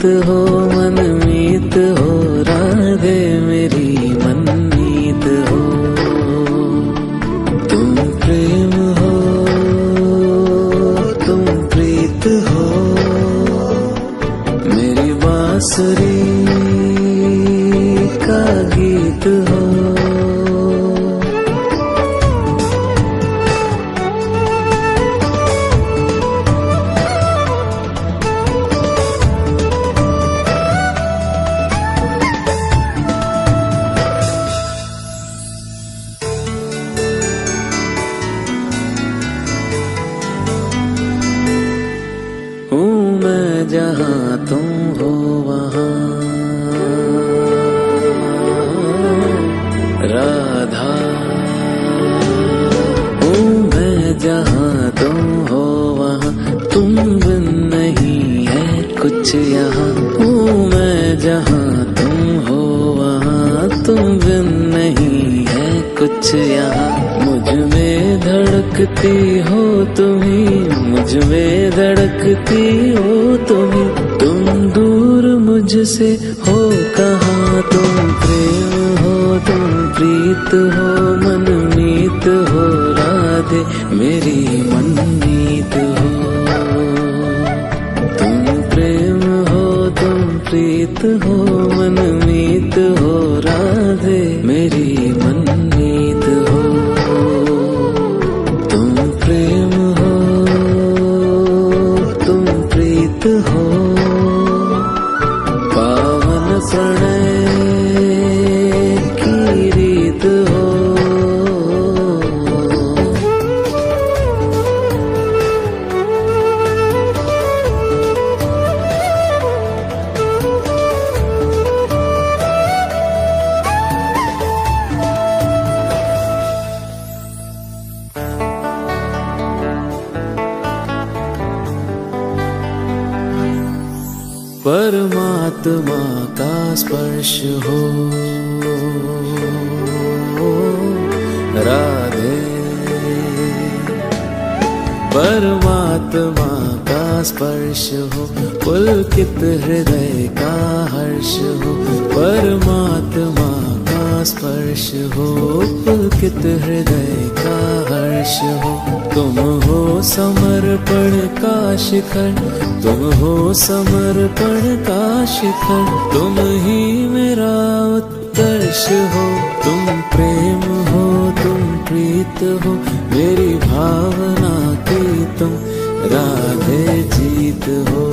प्रीत हो मनमीत हो राधे मेरी मनमीत हो। तुम प्रेम हो तुम प्रीत हो मेरी बांसुरी का गीत हो। मैं जहाँ तुम हो वहाँ राधा हूँ मैं जहाँ तुम हो वहाँ तुम बिन नहीं है कुछ यहाँ। हूँ मैं जहाँ तुम हो वहाँ तुम बिन नहीं है कुछ यहाँ। मुझ में धड़कती हो तुम्ही मुझ में धड़कती हो तुम्ही तुम दूर मुझसे हो कहाँ। तुम प्रेम हो तुम प्रीत हो मनमीत हो राधे मेरी मनमीत हो। तुम प्रेम हो तुम प्रीत हो मनमीत हो राधे मेरी मनमीत हो। तुम प्रेम हो तुम प्रीत हो पावन प्रणय की रीत हो। परमात्मा का स्पर्श हो राधे परमात्मा का स्पर्श हो पुलकित हृदय का हर्ष हो। परमात्मा का स्पर्श हो पुलकित हृदय का हर्ष हो। तुम हो समर्पण का शिखर तुम हो समर्पण का शिखर तुम ही मेरा उत्कर्ष हो। तुम प्रेम हो तुम प्रीत हो मेरी भावना की तुम राधे जीत हो।